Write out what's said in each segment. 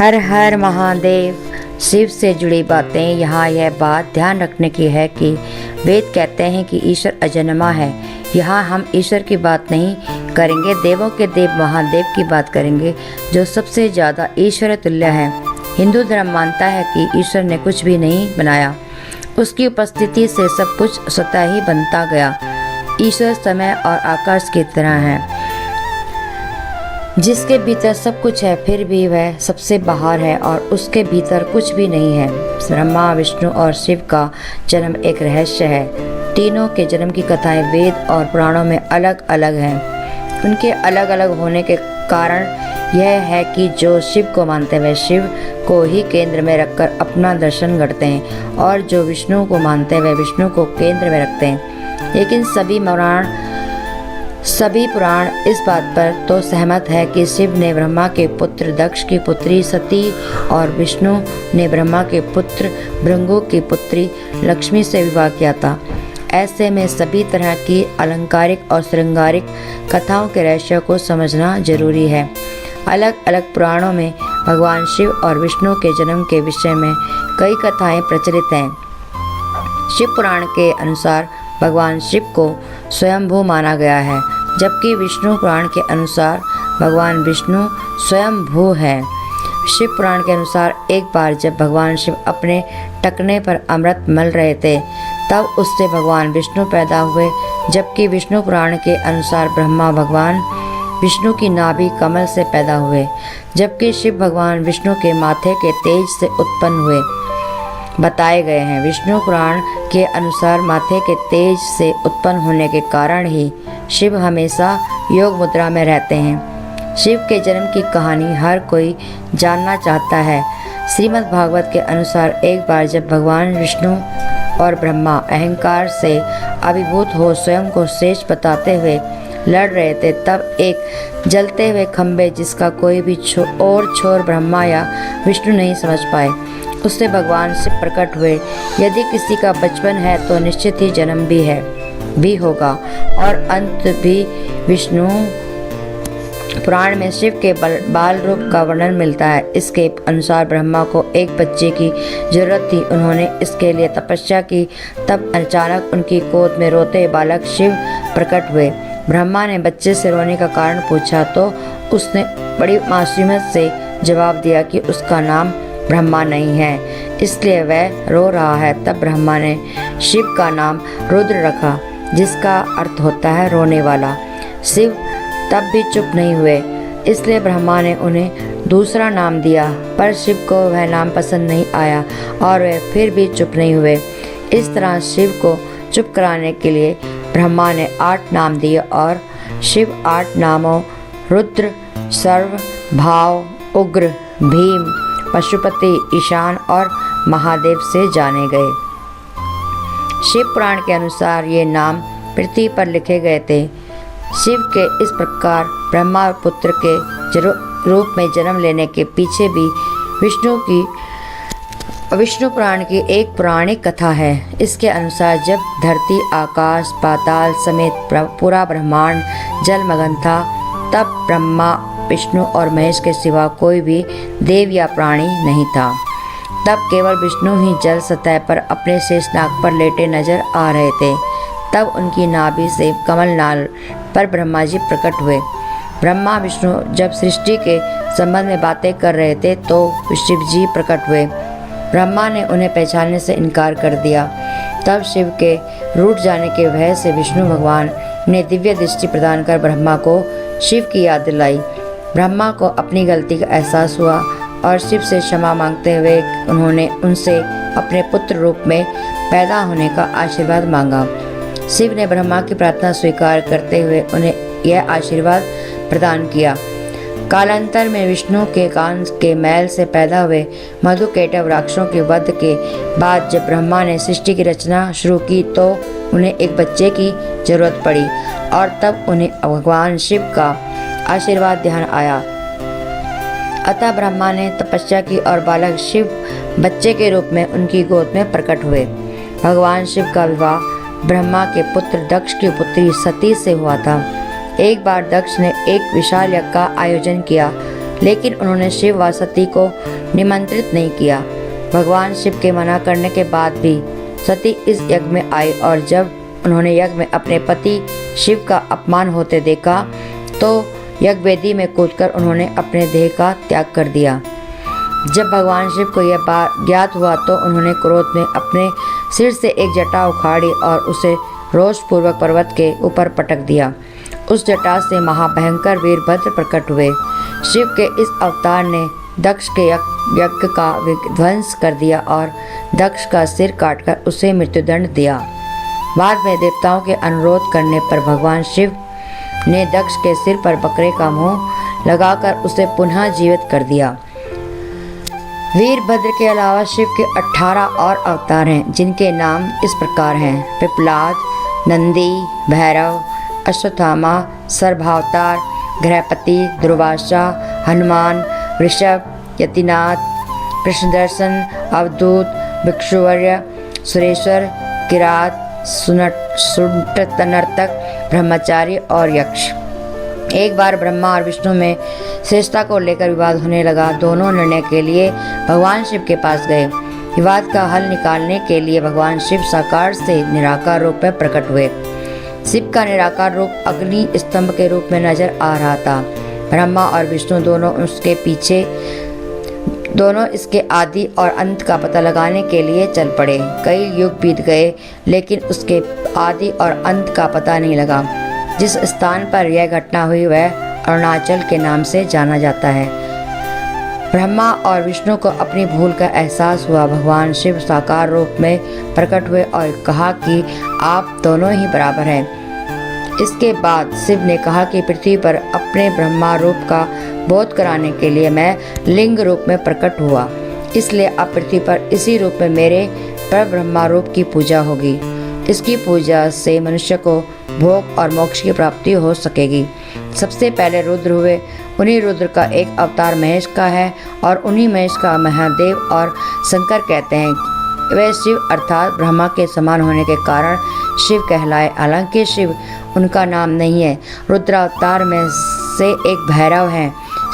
हर हर महादेव। शिव से जुड़ी बातें। यहाँ यह बात ध्यान रखने की है कि वेद कहते हैं कि ईश्वर अजन्मा है। यहाँ हम ईश्वर की बात नहीं करेंगे, देवों के देव महादेव की बात करेंगे, जो सबसे ज़्यादा ईश्वर तुल्य है। हिंदू धर्म मानता है कि ईश्वर ने कुछ भी नहीं बनाया, उसकी उपस्थिति से सब कुछ स्वतः ही बनता गया। ईश्वर समय और आकाश की तरह है, जिसके भीतर सब कुछ है, फिर भी वह सबसे बाहर है और उसके भीतर कुछ भी नहीं है। ब्रह्मा, विष्णु और शिव का जन्म एक रहस्य है। तीनों के जन्म की कथाएं वेद और पुराणों में अलग अलग हैं। उनके अलग अलग होने के कारण यह है कि जो शिव को मानते हैं वे शिव को ही केंद्र में रखकर अपना दर्शन करते हैं, और जो विष्णु को मानते हैं वे विष्णु को केंद्र में रखते हैं। लेकिन सभी पुराण इस बात पर तो सहमत है कि शिव ने ब्रह्मा के पुत्र दक्ष की पुत्री सती और विष्णु ने ब्रह्मा के पुत्र भृगु की पुत्री लक्ष्मी से विवाह किया था। ऐसे में सभी तरह की अलंकारिक और श्रृंगारिक कथाओं के रहस्य को समझना जरूरी है। अलग अलग पुराणों में भगवान शिव और विष्णु के जन्म के विषय में कई कथाएं प्रचलित हैं। शिव पुराण के अनुसार भगवान शिव को स्वयंभू माना गया है, जबकि विष्णु पुराण के अनुसार भगवान विष्णु स्वयंभू है। शिव पुराण के अनुसार एक बार जब भगवान शिव अपने टखने पर अमृत मल रहे थे, तब उससे भगवान विष्णु पैदा हुए, जबकि विष्णु पुराण के अनुसार ब्रह्मा भगवान विष्णु की नाभि कमल से पैदा हुए, जबकि शिव भगवान विष्णु के माथे के तेज से उत्पन्न हुए बताए गए हैं। विष्णु पुराण के अनुसार माथे के तेज से उत्पन्न होने के कारण ही शिव हमेशा योग मुद्रा में रहते हैं। शिव के जन्म की कहानी हर कोई जानना चाहता है। श्रीमद् भागवत के अनुसार एक बार जब भगवान विष्णु और ब्रह्मा अहंकार से अभिभूत हो स्वयं को श्रेष्ठ बताते हुए लड़ रहे थे, तब एक जलते हुए खंभे जिसका कोई भी छोर ब्रह्मा या विष्णु नहीं समझ पाए, उससे भगवान शिव प्रकट हुए। यदि किसी का बचपन है तो निश्चित ही जन्म भी होगा और अंत भी। विष्णु पुराण में शिव के बाल रूप का वर्णन मिलता है। इसके अनुसार ब्रह्मा को एक बच्चे की जरूरत थी, उन्होंने इसके लिए तपस्या की। तब अचानक उनकी गोद में रोते बालक शिव प्रकट हुए। ब्रह्मा ने बच्चे से रोने का कारण पूछा तो उसने बड़ी मासूमियत से जवाब दिया कि उसका नाम ब्रह्मा नहीं है, इसलिए वह रो रहा है। तब ब्रह्मा ने शिव का नाम रुद्र रखा, जिसका अर्थ होता है रोने वाला। शिव तब भी चुप नहीं हुए, इसलिए ब्रह्मा ने उन्हें दूसरा नाम दिया, पर शिव को वह नाम पसंद नहीं आया और वे फिर भी चुप नहीं हुए। इस तरह शिव को चुप कराने के लिए ब्रह्मा ने 8 नाम दिए और शिव 8 नामों रुद्र, सर्व, भाव, उग्र, भीम, पशुपति, ईशान और महादेव से जाने गए। शिव पुराण के अनुसार ये नाम पृथ्वी पर लिखे गए थे। शिव के इस प्रकार ब्रह्मा पुत्र के रूप में जन्म लेने के पीछे भी विष्णु पुराण की एक पौराणिक कथा है। इसके अनुसार जब धरती, आकाश, पाताल समेत पूरा ब्रह्मांड जलमग्न था, तब ब्रह्मा, विष्णु और महेश के सिवा कोई भी देव या प्राणी नहीं था। तब केवल विष्णु ही जल सतह पर अपने शेषनाग पर लेटे नजर आ रहे थे। तब उनकी नाभि से कमलनाल पर ब्रह्मा जी प्रकट हुए। ब्रह्मा विष्णु जब सृष्टि के संबंध में बातें कर रहे थे तो शिव जी प्रकट हुए। ब्रह्मा ने उन्हें पहचानने से इनकार कर दिया। तब शिव के रूठ जाने के भय से विष्णु भगवान ने दिव्य दृष्टि प्रदान कर ब्रह्मा को शिव की याद दिलाई। ब्रह्मा को अपनी गलती का एहसास हुआ और शिव से क्षमा मांगते हुए उन्होंने उनसे अपने पुत्र रूप में पैदा होने का आशीर्वाद मांगा। शिव ने ब्रह्मा की प्रार्थना स्वीकार करते हुए उन्हें यह आशीर्वाद प्रदान किया। कालांतर में विष्णु के कान के मैल से पैदा हुए मधुकैटभ राक्षसों के वध के बाद जब ब्रह्मा ने सृष्टि की रचना शुरू की तो उन्हें एक बच्चे की जरूरत पड़ी और तब उन्हें भगवान शिव का आशीर्वाद ध्यान आया। अतः ब्रह्मा ने तपस्या की और बालक शिव बच्चे के रूप में उनकी गोद में प्रकट हुए। भगवान शिव का विवाह ब्रह्मा के पुत्र दक्ष की पुत्री सती से हुआ था। एक बार दक्ष ने एक विशाल यज्ञ का आयोजन किया। लेकिन उन्होंने शिव व सती को निमंत्रित नहीं किया। भगवान शिव के मना करने के बाद भी सती इस यज्ञ में आई और जब उन्होंने यज्ञ में अपने पति शिव का अपमान होते देखा तो यज्ञ वेदी में कूदकर उन्होंने अपने देह का त्याग कर दिया। जब भगवान शिव को यह बात ज्ञात हुआ तो उन्होंने क्रोध में अपने सिर से एक जटा उखाड़ी और उसे रोषपूर्वक पर्वत के ऊपर पटक दिया। उस जटा से महाभयंकर वीरभद्र प्रकट हुए। शिव के इस अवतार ने दक्ष के यज्ञ का विध्वंस कर दिया और दक्ष का सिर काटकर उसे मृत्युदंड दिया। बाद में देवताओं के अनुरोध करने पर भगवान शिव ने दक्ष के सिर पर बकरे का मुंह लगाकर उसे पुनः जीवित कर दिया। वीरभद्र के अलावा शिव के 18 और अवतार हैं, जिनके नाम इस प्रकार हैं: पिपलाद, नंदी, भैरव, अश्वत्थामा, सर्वावतार, गृहपति, दुर्वासा, हनुमान, ऋषभ, यतिनाथ, कृष्णदर्शन, अवधूत, भिक्षुवर्य, सुरेश्वर, किरात, नर्तक, ब्रह्मचारी और यक्ष। एक बार ब्रह्मा और विष्णु में श्रेष्ठता को लेकर विवाद होने लगा। दोनों निर्णय के लिए भगवान शिव के पास गए। विवाद का हल निकालने के लिए भगवान शिव साकार से निराकार रूप में प्रकट हुए। शिव का निराकार रूप अग्नि स्तंभ के रूप में नजर आ रहा था। ब्रह्मा और विष्णु दोनों इसके आदि और अंत का पता लगाने के लिए चल पड़े। कई युग बीत गए लेकिन उसके आदि और अंत का पता नहीं लगा। जिस स्थान पर यह घटना हुई वह अरुणाचल के नाम से जाना जाता है। ब्रह्मा और विष्णु को अपनी भूल का एहसास हुआ। भगवान शिव साकार रूप में प्रकट हुए और कहा कि आप दोनों ही बराबर हैं। इसके बाद शिव ने कहा कि पृथ्वी पर अपने ब्रह्मा रूप का बोध कराने के लिए मैं लिंग रूप में प्रकट हुआ, इसलिए अब पृथ्वी पर इसी रूप में मेरे पर ब्रह्मा रूप की पूजा होगी। इसकी पूजा से मनुष्य को भोग और मोक्ष की प्राप्ति हो सकेगी। सबसे पहले रुद्र हुए। उन्हीं रुद्र का एक अवतार महेश का है और उन्हीं महेश का महादेव और शंकर कहते हैं। वे शिव अर्थात ब्रह्मा के समान होने के कारण शिव कहलाए। हालांकि शिव उनका नाम नहीं है। रुद्र अवतार में से एक भैरव है।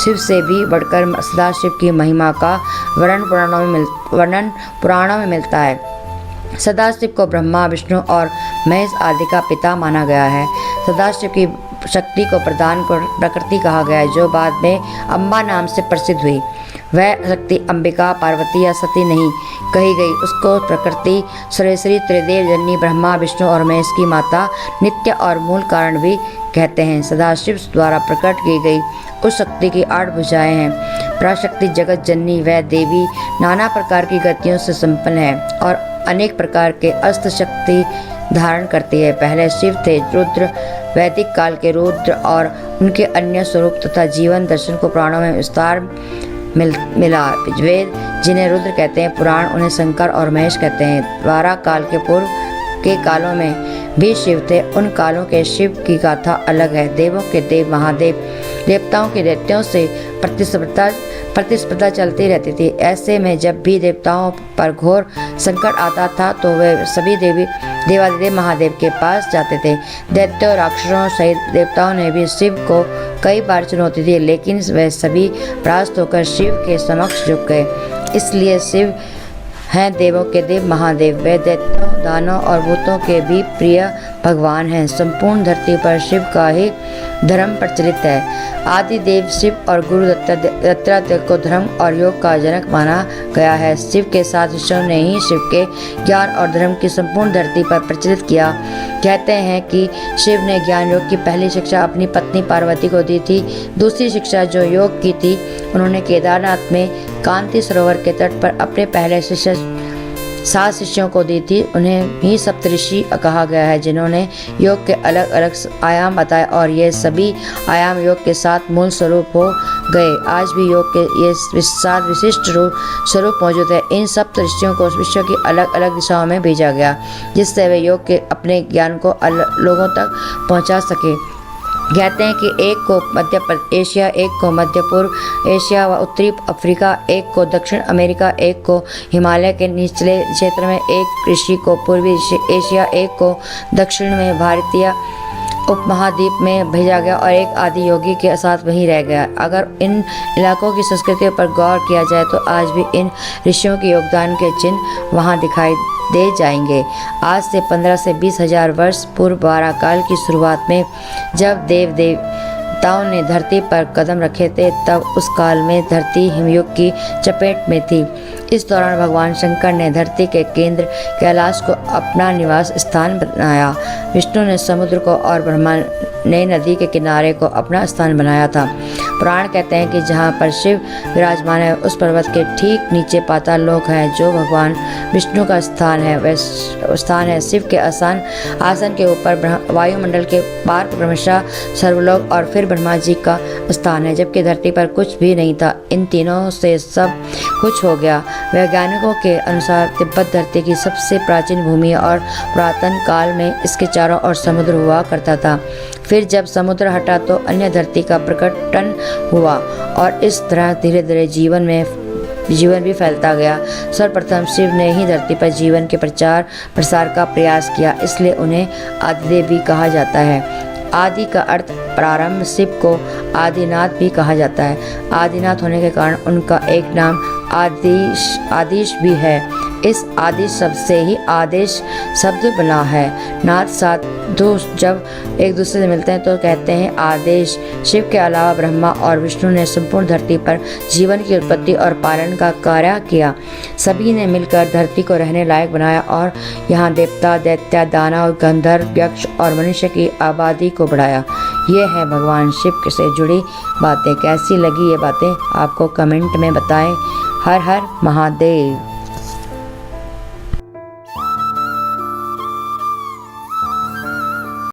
शिव से भी बढ़कर सदाशिव की महिमा का वर्णन पुराणों में मिलता है। सदाशिव को ब्रह्मा, विष्णु और महेश आदि का पिता माना गया है। सदाशिव की शक्ति को प्रधान प्रकृति कहा गया है, जो बाद में अम्बा नाम से प्रसिद्ध हुई। वह शक्ति अंबिका, पार्वती या सती नहीं कही गई। उसको प्रकृति, सुरेश्वरी, त्रिदेव जननी, ब्रह्मा, विष्णु और महेश की माता, नित्य और मूल कारण भी कहते हैं। सदाशिव द्वारा प्रकट की गई उस शक्ति की 8 भुजाएं हैं। पराशक्ति जगत जननी वह देवी नाना प्रकार की गतियों से संपन्न है और अनेक प्रकार के अस्त्र शक्ति धारण करती है। पहले शिव थे रुद्र, वैदिक काल के रुद्र और उनके अन्य स्वरूप तथा जीवन दर्शन को पुराणों में विस्तार मिला। वेद जिन्हें रुद्र कहते हैं, पुराण उन्हें शंकर और महेश कहते हैं। 12 काल के पूर्व के कालों में भी शिव थे। उन कालों के शिव की गाथा अलग है। देवों के देव महादेव, देवताओं के दैत्यों से प्रतिस्पर्धा चलती रहती थी। ऐसे में जब भी देवताओं पर घोर संकट आता था तो वे सभी देवादिदेव महादेव के पास जाते थे। दैत्यों, राक्षसों सहित देवताओं ने भी शिव को कई बार चुनौती दी, लेकिन वे सभी परास्त होकर शिव के समक्ष झुक गए। इसलिए शिव हैं देवों के देव महादेव। वे दैत्यों, दानों और भूतों के भी प्रिय भगवान हैं। संपूर्ण धरती पर शिव का ही धर्म प्रचलित है। आदि देव शिव और गुरु दत्तात्रेय को धर्म और योग का जनक माना गया है। शिव के साथ शिष्यों ने ही शिव के ज्ञान और धर्म की संपूर्ण धरती पर प्रचलित किया। कहते हैं कि शिव ने ज्ञान योग की पहली शिक्षा अपनी पत्नी पार्वती को दी थी। दूसरी शिक्षा जो योग की थी उन्होंने केदारनाथ में कांति सरोवर के तट पर अपने पहले 7 शिष्यों को दी थी। उन्हें ही सप्तऋषि कहा गया है, जिन्होंने योग के अलग अलग आयाम बताए और ये सभी आयाम योग के 7 मूल स्वरूप हो गए। आज भी योग के ये 7 विशिष्ट स्वरूप मौजूद है। इन सप्तऋषियों को विश्व की अलग अलग दिशाओं में भेजा गया, जिससे वे योग के अपने ज्ञान को लोगों तक पहुंचा सके। कहते हैं कि एक को मध्य एशिया, एक को मध्य पूर्व एशिया व उत्तरी अफ्रीका, एक को दक्षिण अमेरिका, एक को हिमालय के निचले क्षेत्र में, एक ऋषि को पूर्वी एशिया, एक को दक्षिण में भारतीय उपमहाद्वीप में भेजा गया और एक आदि योगी के साथ वहीं रह गया। अगर इन इलाकों की संस्कृति पर गौर किया जाए तो आज भी इन ऋषियों के योगदान के चिन्ह वहाँ दिखाई दे जाएंगे। आज से 15 से 20 हजार वर्ष पूर्व बारह काल की शुरुआत में जब देवताओं ने धरती पर कदम रखे थे, तब उस काल में धरती हिमयुग की चपेट में थी। इस दौरान भगवान शंकर ने धरती के केंद्र कैलाश को अपना निवास स्थान बनाया। विष्णु ने समुद्र को और ब्रह्मा ने नदी के किनारे को अपना स्थान बनाया था। पुराण कहते हैं कि जहाँ पर शिव विराजमान है उस पर्वत के ठीक नीचे पाताल लोक है, जो भगवान विष्णु का स्थान है। वह स्थान है शिव के आसन के ऊपर वायुमंडल के पार क्रमशः सर्वलोक और फिर ब्रह्मा जी का स्थान है, जबकि धरती पर कुछ भी नहीं था। इन तीनों से सब कुछ हो गया। वैज्ञानिकों के अनुसार तिब्बत धरती की सबसे प्राचीन भूमि और पुरातन काल में इसके चारों ओर समुद्र हुआ करता था। फिर जब समुद्र हटा तो अन्य धरती का प्रकटन हुआ और इस तरह धीरे धीरे जीवन भी फैलता गया। सर्वप्रथम शिव ने ही धरती पर जीवन के प्रचार प्रसार का प्रयास किया, इसलिए उन्हें आदिदेव भी कहा जाता है। आदि का अर्थ प्रारंभ, शिव को आदिनाथ भी कहा जाता है। आदिनाथ होने के कारण उनका एक नाम आदिश भी है। इस आदिश शब्द से ही आदेश शब्द बना है। नाथ साधु जब एक दूसरे से मिलते हैं तो कहते हैं आदेश। शिव के अलावा ब्रह्मा और विष्णु ने संपूर्ण धरती पर जीवन की उत्पत्ति और पालन का कार्य किया। सभी ने मिलकर धरती को रहने लायक बनाया और यहाँ देवता, दैत्य, दानव, गंधर्व, यक्ष और मनुष्य की आबादी को बढ़ाया। ये है भगवान शिव से जुड़ी बातें। कैसी लगी ये बातें आपको कमेंट में बताएं। हर हर महादेव।